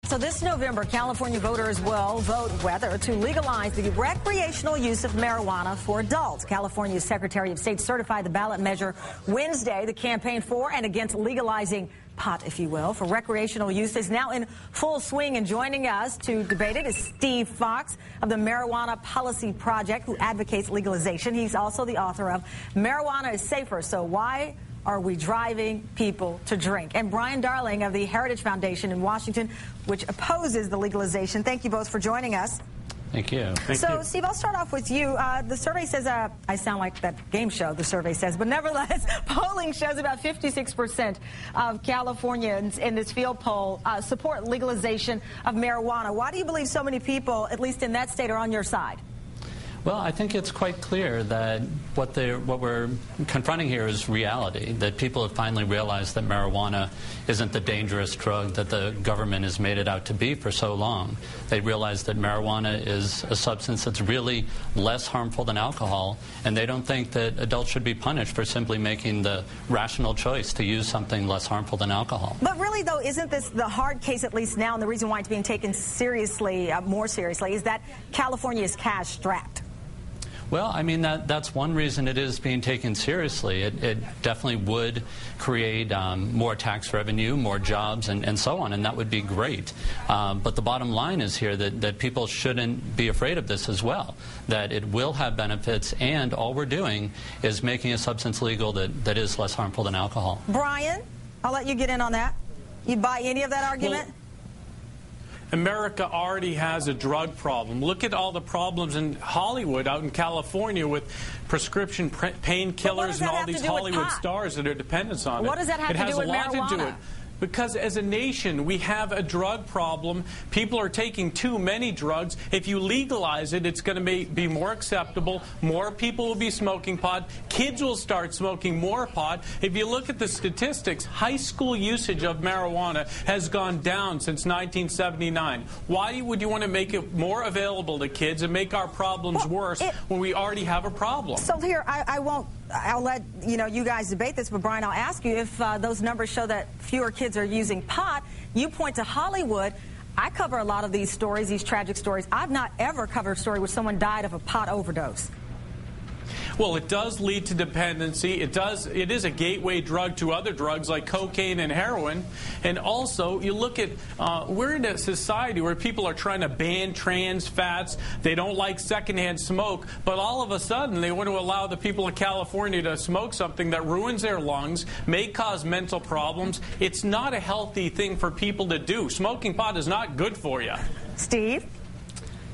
So this November, California voters will vote whether to legalize the recreational use of marijuana for adults. California's Secretary of State certified the ballot measure Wednesday. The campaign for and against legalizing pot, if you will, for recreational use is now in full swing. And joining us to debate it is Steve Fox of the Marijuana Policy Project, who advocates legalization. He's also the author of Marijuana is Safer, So Why Are We Driving People to Drink? And Brian Darling of the Heritage Foundation in Washington, which opposes the legalization. Thank you both for joining us. Thank you. Thank you. Steve, I'll start off with you. The survey says, I sound like that game show, the survey says, but nevertheless, polling shows about 56% of Californians in this field poll support legalization of marijuana. Why do you believe so many people, at least in that state, are on your side? Well, I think it's quite clear that what we're confronting here is reality, that people have finally realized that marijuana isn't the dangerous drug that the government has made it out to be for so long. They realize that marijuana is a substance that's really less harmful than alcohol, and they don't think that adults should be punished for simply making the rational choice to use something less harmful than alcohol. But really, though, isn't this the hard case, at least now, and the reason why it's being taken seriously, more seriously, is that California is cash-strapped? Well, I mean, that's one reason it is being taken seriously. It definitely would create more tax revenue, more jobs, and so on, and that would be great. But the bottom line is here that people shouldn't be afraid of this as well, that it will have benefits, and all we're doing is making a substance legal that is less harmful than alcohol. Brian, I'll let you get in on that. You buy any of that argument? Well, America already has a drug problem. Look at all the problems in Hollywood, out in California, with prescription painkillers and all these Hollywood stars that are dependent on it. What does that have to do with marijuana? It has a lot to do with it. Because as a nation, we have a drug problem. People are taking too many drugs. If you legalize it, it's going to be more acceptable. More people will be smoking pot. Kids will start smoking more pot. If you look at the statistics, high school usage of marijuana has gone down since 1979. Why would you want to make it more available to kids and make our problems worse when we already have a problem? So here, I'll let you guys debate this, but Brian, I'll ask you if those numbers show that fewer kids are using pot. You point to Hollywood. I cover a lot of these stories, these tragic stories. I've not ever covered a story where someone died of a pot overdose. Well, it does lead to dependency. It is a gateway drug to other drugs like cocaine and heroin. And also, you look at, we're in a society where people are trying to ban trans fats. They don't like secondhand smoke. But all of a sudden, they want to allow the people of California to smoke something that ruins their lungs, may cause mental problems. It's not a healthy thing for people to do. Smoking pot is not good for you. Steve?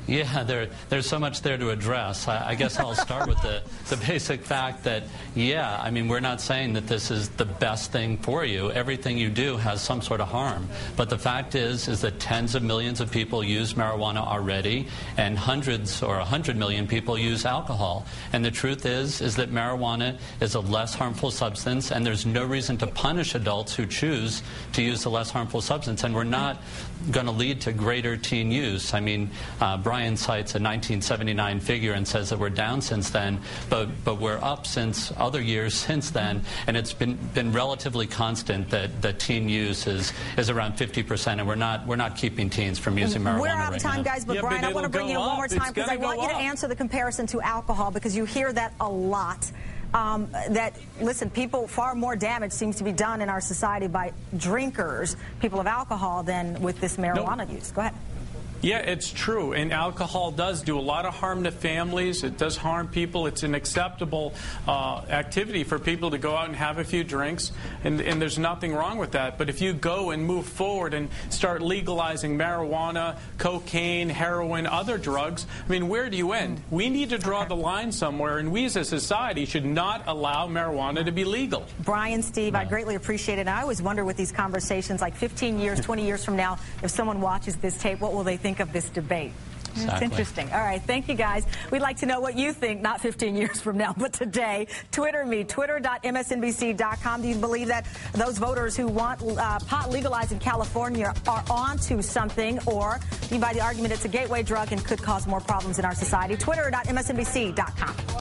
Yeah, there's so much there to address. I guess I'll start with the basic fact that, yeah, I mean, we're not saying that this is the best thing for you. Everything you do has some sort of harm. But the fact is that tens of millions of people use marijuana already, and hundreds or 100 million people use alcohol. And the truth is that marijuana is a less harmful substance, and there's no reason to punish adults who choose to use the less harmful substance. And we're not going to lead to greater teen use. I mean, Brian cites a 1979 figure and says that we're down since then, but we're up since other years since then, and it's been relatively constant that teen use is around 50%, and we're not keeping teens from using marijuana. We're out of time, right guys, but Brian, I want to bring you in one more time because I want you to answer the comparison to alcohol, because you hear that a lot. Listen, far more damage seems to be done in our society by drinkers, people of alcohol, than with this marijuana use. Go ahead. Yeah, it's true, and alcohol does do a lot of harm to families. It does harm people. It's an acceptable activity for people to go out and have a few drinks, and there's nothing wrong with that. But if you go and move forward and start legalizing marijuana, cocaine, heroin, other drugs, I mean, where do you end? We need to draw the line somewhere, and we as a society should not allow marijuana to be legal. Brian, Steve, I greatly appreciate it. I always wonder with these conversations, like 15 years, 20 years from now, if someone watches this tape, what will they think of this debate? Exactly. It's interesting. All right, thank you, guys. We'd like to know what you think, not 15 years from now, but today. Twitter me, twitter.msnbc.com. Do you believe that those voters who want pot legalized in California are on to something, or do you buy the argument it's a gateway drug and could cause more problems in our society? Twitter.msnbc.com.